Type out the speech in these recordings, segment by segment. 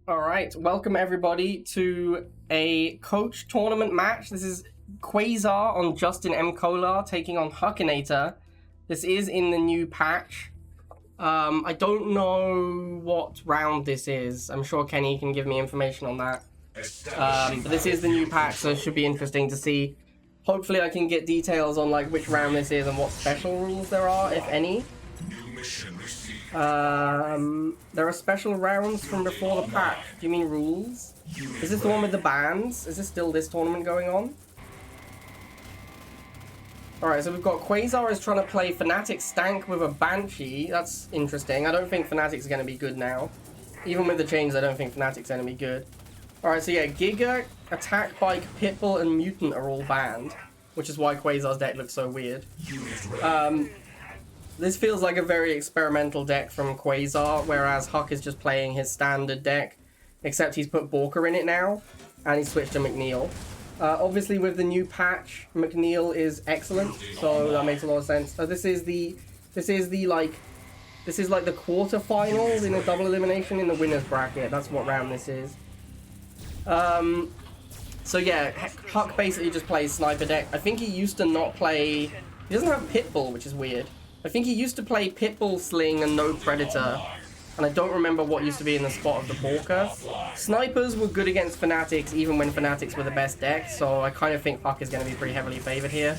Alright, welcome everybody to a coach tournament match. This is Quasar on Justin M. Kolar taking on Huckinator. This is in the new patch. I don't know what round this is. I'm sure Kenny can give me information on that. But this is the new patch, so it should be interesting to see. Hopefully I can get details on like which round this is and what special rules there are, if any. There are special rounds from before the patch. Do you mean rules? Is this the one with the bands? Is this still this tournament going on? Alright, so we've got Quasar is trying to play Fnatic Stank with a Banshee. That's interesting. I don't think Fnatic's going to be good now. Even with the changes, I don't think Fnatic's going to be good. Alright, so yeah, Giga, Attack Bike, Pitbull, and Mutant are all banned. Which is why Quasar's deck looks so weird. This feels like a very experimental deck from Quasar, whereas Huck is just playing his standard deck, except he's put Borka in it now, and he switched to McNeil. Obviously, with the new patch, McNeil is excellent, so that makes a lot of sense. So this is like the quarterfinals in a double elimination in the winners bracket. That's what round this is. So yeah, Huck basically just plays sniper deck. I think he used to not play. He doesn't have Pitbull, which is weird. I think he used to play Pitbull, Sling, and no Predator. And I don't remember what used to be in the spot of the Borka. Snipers were good against Fnatics, even when Fnatics were the best deck, so I kind of think Huck is going to be pretty heavily favored here.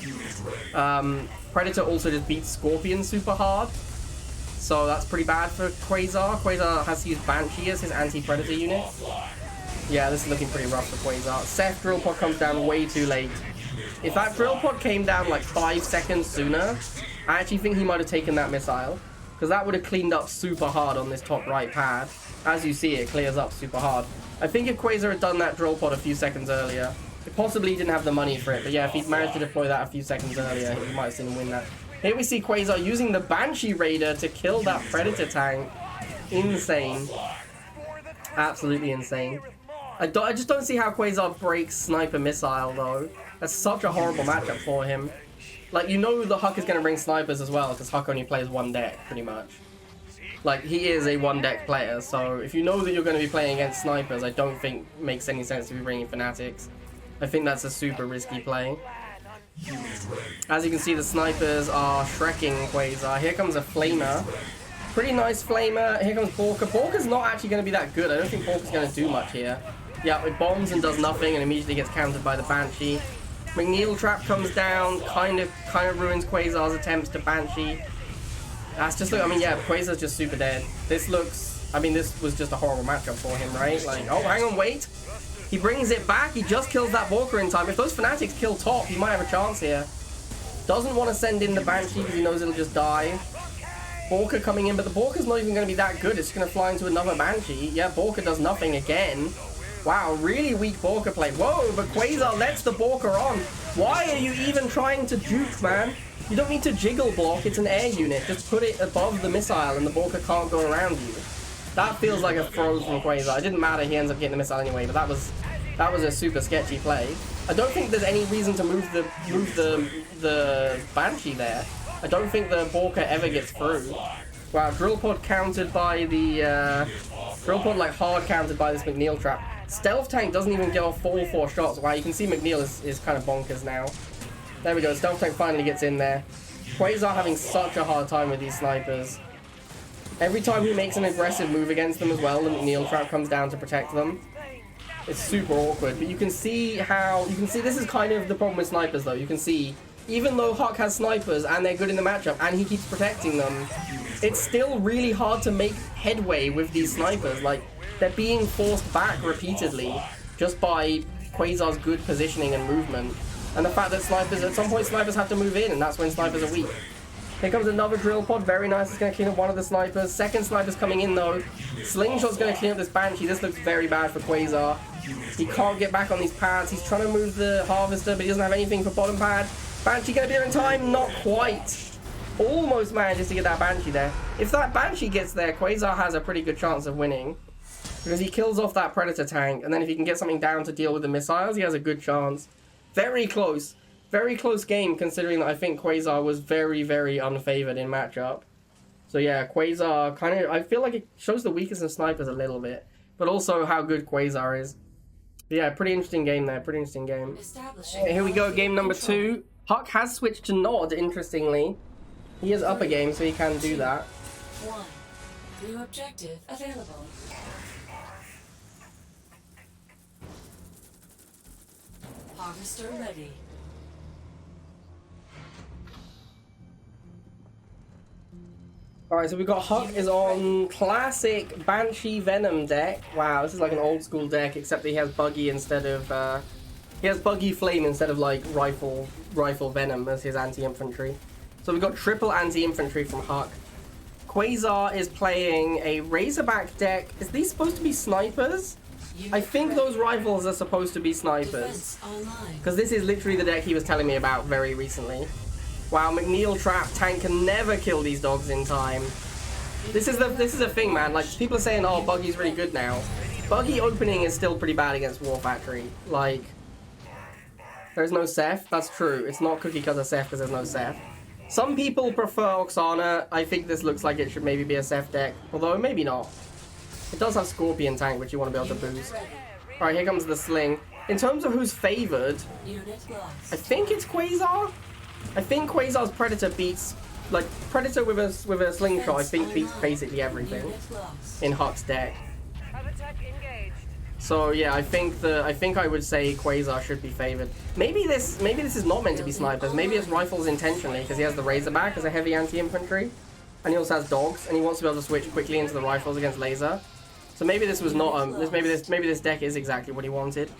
Predator also just beats Scorpion super hard, so that's pretty bad for Quasar. Quasar has to use Banshee as his anti-Predator unit. Yeah, this is looking pretty rough for Quasar. Seth Drill Pod comes down way too late. If that Drill Pod came down like 5 seconds sooner, I actually think he might have taken that missile, because that would have cleaned up super hard on this top right pad. As you see, it clears up super hard. I think if Quasar had done that Drill Pod a few seconds earlier, he possibly didn't have the money for it, but yeah, if he'd managed to deploy that a few seconds earlier, he might have seen him win that. Here we see Quasar using the Banshee Raider to kill that Predator tank. Insane. Absolutely insane. I just don't see how Quasar breaks Sniper Missile, though. That's such a horrible matchup for him. Like, you know the Huck is going to bring snipers as well, because Huck only plays one deck, pretty much. Like, he is a one-deck player, so if you know that you're going to be playing against snipers, I don't think it makes any sense to be bringing Fnatics. I think that's a super risky play. As you can see, the snipers are shrekking Quasar. Here comes a Flamer. Pretty nice Flamer. Here comes Borka. Borka's not actually going to be that good. I don't think Borka's going to do much here. Yeah, it bombs and does nothing and immediately gets countered by the Banshee. McNeil Trap comes down, kind of ruins Quasar's attempts to Banshee. That's just, I mean, yeah, Quasar's just super dead. This looks, I mean, this was just a horrible matchup for him, right? Like, oh, hang on, wait. He brings it back, he just kills that Borka in time. If those Fnatics kill top, he might have a chance here. Doesn't want to send in the Banshee because he knows it'll just die. Borka coming in, but the Borka's not even going to be that good. It's going to fly into another Banshee. Yeah, Borka does nothing again. Wow, really weak Borka play. Whoa, but Quasar lets the Borka on. Why are you even trying to juke, man? You don't need to jiggle block, it's an air unit. Just put it above the missile and the Borka can't go around you. That feels like a throw from Quasar. It didn't matter, he ends up getting the missile anyway, but that was a super sketchy play. I don't think there's any reason to move the Banshee there. I don't think the Borka ever gets through. Wow, Drill Pod countered by the Drill Pod like hard countered by this McNeil Trap. Stealth Tank doesn't even get off all 4 shots. Wow, you can see McNeil is kind of bonkers now. There we go, Stealth Tank finally gets in there. Quasar having such a hard time with these snipers. Every time he makes an aggressive move against them as well, the McNeil Trap comes down to protect them. It's super awkward, but you can see this is kind of the problem with snipers though. You can see, even though Huck has snipers and they're good in the matchup and he keeps protecting them, it's still really hard to make headway with these snipers. Like, they're being forced back repeatedly just by Quasar's good positioning and movement. And the fact that snipers, at some point snipers have to move in, and that's when snipers are weak. Here comes another Drill Pod, very nice, it's going to clean up one of the snipers. Second sniper's coming in though. Slingshot's going to clean up this Banshee, this looks very bad for Quasar. He can't get back on these pads, he's trying to move the Harvester, but he doesn't have anything for bottom pad. Banshee going to be there in time? Not quite. Almost manages to get that Banshee there. If that Banshee gets there, Quasar has a pretty good chance of winning. Because he kills off that Predator tank, and then if he can get something down to deal with the missiles, he has a good chance. Very close. Very close game, considering that I think Quasar was very, very unfavored in matchup. So yeah, Quasar kind of, I feel like it shows the weakness of snipers a little bit. but also how good Quasar is. But yeah, pretty interesting game there. Pretty interesting game. Okay, here we go. Game number 2. Huck has switched to Nod. Interestingly, he is up a game, so he can do that. 1. New objective available. Harvester ready. Alright, so we've got Huck is on classic Banshee Venom deck. Wow, this is like an old school deck, except that he has Buggy instead of, he has Buggy Flame instead of like Rifle Venom as his anti-infantry. So we've got triple anti-infantry from Huck. Quasar is playing a Razorback deck. Is these supposed to be snipers? I think those rifles are supposed to be snipers. Because this is literally the deck he was telling me about very recently. Wow, McNeil Trap tank can never kill these dogs in time. This is the thing, man. Like, people are saying, oh, Buggy's really good now. Buggy opening is still pretty bad against War Factory. Like, there's no Seth. That's true. It's not Cookie Cutter Seth because there's no Seth. Some people prefer Oksana. I think this looks like it should maybe be a Seth deck. Although, maybe not. It does have Scorpion tank, which you want to be able to boost. Alright, here comes the Sling. In terms of who's favored, I think it's Quasar. I think Quasar's Predator beats, like, Predator with a slingshot, I think beats basically everything in Huck's deck. So yeah, I think I would say Quasar should be favored. Maybe this is not meant to be snipers. Maybe it's rifles intentionally because he has the Razorback as a heavy anti-infantry, and he also has dogs, and he wants to be able to switch quickly into the rifles against laser. So maybe this was not maybe this deck is exactly what he wanted.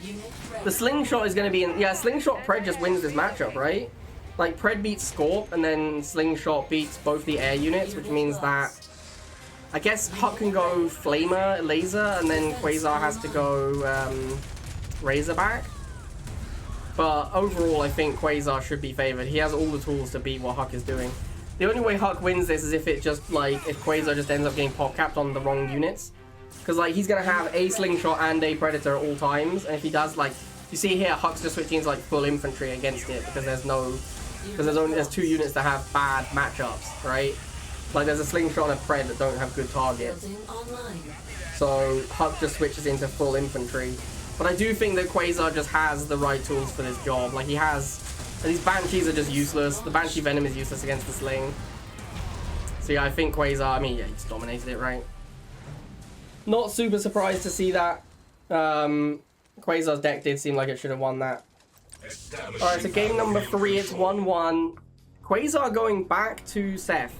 The slingshot is going to be in, yeah, slingshot Pred just wins this matchup, right? Like, Pred beats Scorp, and then Slingshot beats both the air units, which means that I guess Huck can go Flamer, Laser, and then Quasar has to go Razorback. But overall, I think Quasar should be favored. He has all the tools to beat what Huck is doing. The only way Huck wins this is if it just, like, if Quasar just ends up getting pop-capped on the wrong units. Because, like, he's going to have a Slingshot and a Predator at all times, and if he does, like, you see here, Huck's just switching into, like, full infantry against it, because there's 2 units that have bad matchups, right? Like, there's a Slingshot and a Pred that don't have good targets. So Huck just switches into full infantry. But I do think that Quasar just has the right tools for this job. Like, he has, these Banshees are just useless. The Banshee Venom is useless against the Sling. So yeah, I think Quasar, I mean, yeah, he just dominated it, right? Not super surprised to see that. Quasar's deck did seem like it should have won that. Alright, so game number 3, it's 1-1. Quasar going back to Seth.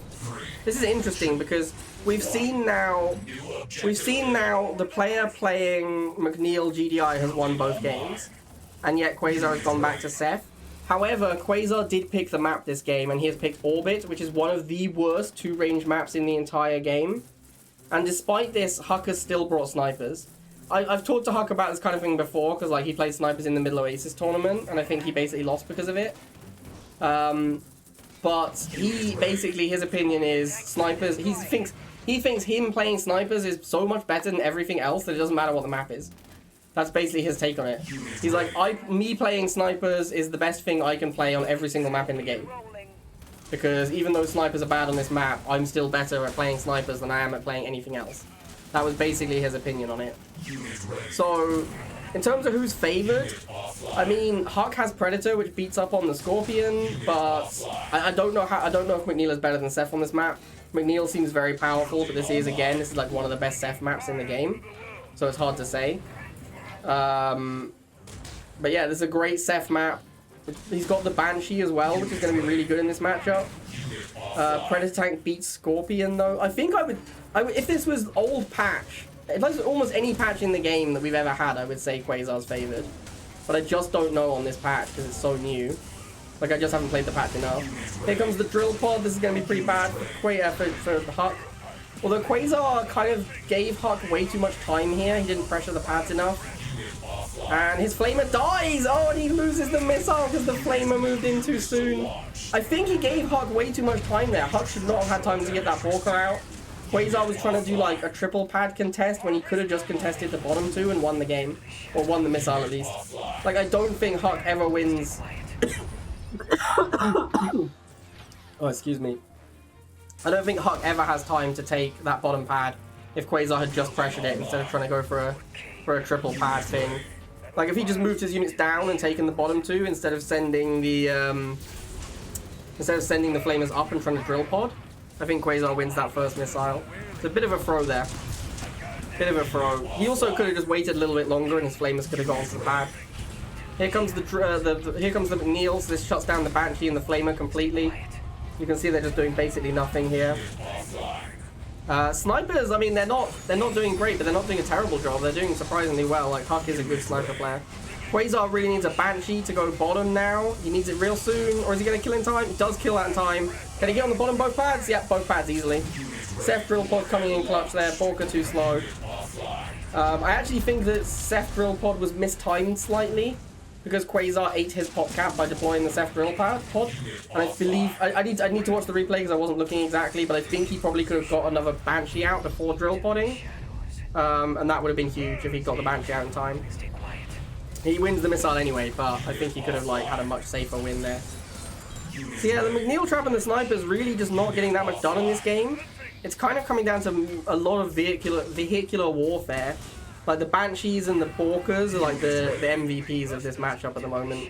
This is interesting because we've seen now the player playing McNeil GDI has won both games, and yet Quasar has gone back to Seth. However, Quasar did pick the map this game, and he has picked Orbit, which is one of the worst 2-range maps in the entire game. And despite this, Huck has still brought snipers. I've talked to Huck about this kind of thing before, because like he played snipers in the Middle Oasis tournament, and I think he basically lost because of it. But he basically, his opinion is snipers, he thinks him playing snipers is so much better than everything else that it doesn't matter what the map is. That's basically his take on it. He's like, me playing snipers is the best thing I can play on every single map in the game. Because even though snipers are bad on this map, I'm still better at playing snipers than I am at playing anything else. That was basically his opinion on it. So, in terms of who's favored, I mean, Huck has Predator, which beats up on the Scorpion, but I don't know if McNeil is better than Seth on this map. McNeil seems very powerful, but this is like one of the best Seth maps in the game, so it's hard to say. But yeah, this is a great Seth map. He's got the Banshee as well, which is going to be really good in this matchup. Predator tank beats Scorpion though. I think I would if this was old patch, if this was almost any patch in the game that we've ever had, I would say Quasar's favored. But I just don't know on this patch because it's so new. Like, I just haven't played the patch enough. Here comes the drill pod. This is going to be pretty bad for Huck. Although Quasar kind of gave Huck way too much time here. He didn't pressure the pads enough. And his Flamer dies! Oh, and he loses the missile because the Flamer moved in too soon. I think he gave Huck way too much time there. Huck should not have had time to get that Walker out. Quasar was trying to do like a triple pad contest when he could have just contested the bottom 2 and won the game. Or won the missile at least. Like, I don't think Huck ever wins... Oh, excuse me. I don't think Huck ever has time to take that bottom pad if Quasar had just pressured it instead of trying to go for a triple pad thing. Like if he just moved his units down and taken the bottom two instead of sending the flamers up and trying to drill pod, I think Quasar wins that first missile. It's a bit of a throw there. Bit of a throw. He also could have just waited a little bit longer and his flamers could have got onto the pad. Here comes the McNeil, so this shuts down the Banshee and the flamer completely. You can see they're just doing basically nothing here. Snipers, I mean, they're not doing great, but they're not doing a terrible job. They're doing surprisingly well. Like, Huck is a good sniper player. Quasar really needs a Banshee to go bottom now. He needs it real soon, or is he going to kill in time? He does kill that in time. Can he get on the bottom both pads? Yeah, both pads easily. Seth Drill Pod coming in clutch there. Borka too slow. I actually think that Seth Drill Pod was mistimed slightly, because Quasar ate his pop cap by deploying the Seth Drill pod. And I believe, I need to watch the replay because I wasn't looking exactly, but I think he probably could have got another Banshee out before drill podding. And that would have been huge if he got the Banshee out in time. He wins the missile anyway, but I think he could have like had a much safer win there. So yeah, the McNeil trap and the sniper is really just not getting that much done in this game. It's kind of coming down to a lot of vehicular warfare. Like the Banshees and the Borkers are like the MVPs of this matchup at the moment.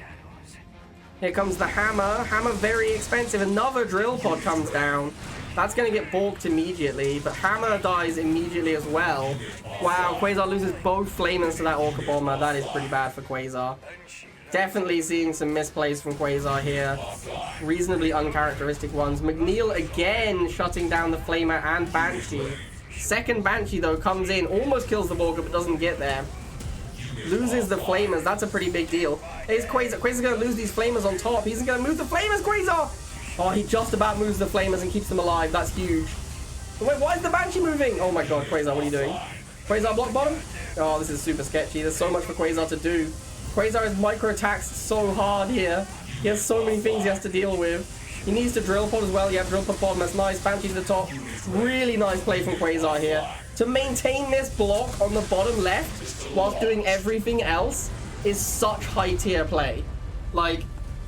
Here comes the Hammer. Hammer very expensive. Another drill pod comes down. That's going to get balked immediately, but Hammer dies immediately as well. Wow, Quasar loses both flamers to that Orca Bomber. That is pretty bad for Quasar. Definitely seeing some misplays from Quasar here. Reasonably uncharacteristic ones. McNeil again shutting down the flamer and Banshee. Second Banshee though comes in, almost kills the Borka but doesn't get there. Loses the flamers, that's a pretty big deal. Here's Quasar. Quasar's going to lose these flamers on top. He's going to move the flamers, Quasar! Oh, he just about moves the flamers and keeps them alive. That's huge. Wait, why is the Banshee moving? Oh my god, Quasar, what are you doing? Quasar block bottom? Oh, this is super sketchy. There's so much for Quasar to do. Quasar is micro-attacked so hard here. He has so many things he has to deal with. He needs to drill pod as well. Yeah, drill pod bottom. That's nice. Banshee to the top. Really nice play from Quasar here. To maintain this block on the bottom left whilst doing everything else is such high tier play. Like,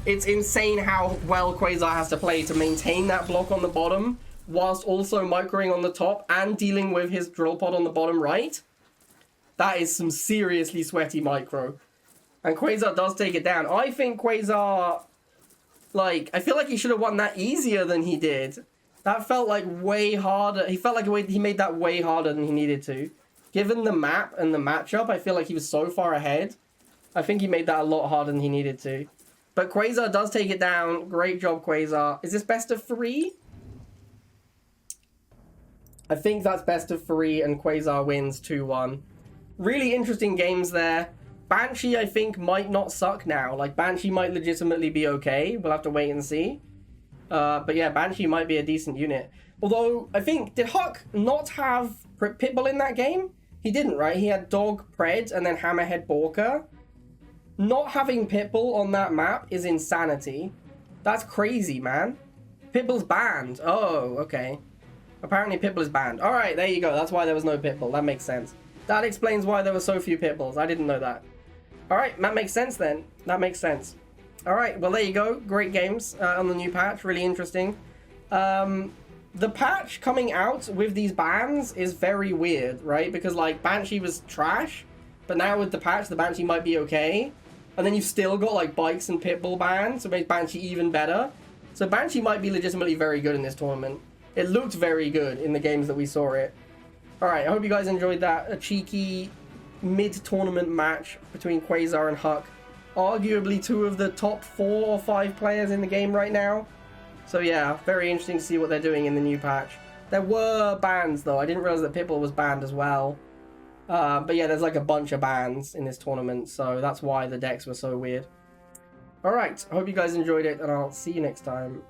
it's insane how well Quasar has to play to maintain that block on the bottom whilst also microing on the top and dealing with his drill pod on the bottom right. That is some seriously sweaty micro. And Quasar does take it down. I think Quasar, like, I feel like he should have won that easier than he did. That felt like way harder. He felt like he made that way harder than he needed to. Given the map and the matchup, I feel like he was so far ahead. I think he made that a lot harder than he needed to. But Quasar does take it down. Great job, Quasar. Is this best of 3? I think that's best of 3 and Quasar wins 2-1. Really interesting games there. Banshee, I think, might not suck now. Like, Banshee might legitimately be okay. We'll have to wait and see. But yeah, Banshee might be a decent unit. Although, I think, did Huck not have Pitbull in that game? He didn't, right? He had Dog, Pred, and then Hammerhead, Borka. Not having Pitbull on that map is insanity. That's crazy, man. Pitbull's banned. Oh, okay. Apparently Pitbull is banned. Alright, there you go. That's why there was no Pitbull. That makes sense. That explains why there were so few Pitbulls. I didn't know that. Alright, that makes sense then. That makes sense. Alright, well there you go. Great games on the new patch. Really interesting. The patch coming out with these bans is very weird, right? Because, like, Banshee was trash, but now with the patch, the Banshee might be okay. And then you've still got, like, Bikes and Pitbull bans, so it makes Banshee even better. So Banshee might be legitimately very good in this tournament. It looked very good in the games that we saw it. Alright, I hope you guys enjoyed that. A cheeky mid-tournament match between Quasar and Huck. Arguably two of the top 4 or 5 players in the game right now. So yeah, very interesting to see what they're doing in the new patch. There were bans though. I didn't realize that Pitbull was banned as well. But yeah, there's like a bunch of bans in this tournament, so that's why the decks were so weird. Alright, I hope you guys enjoyed it, and I'll see you next time.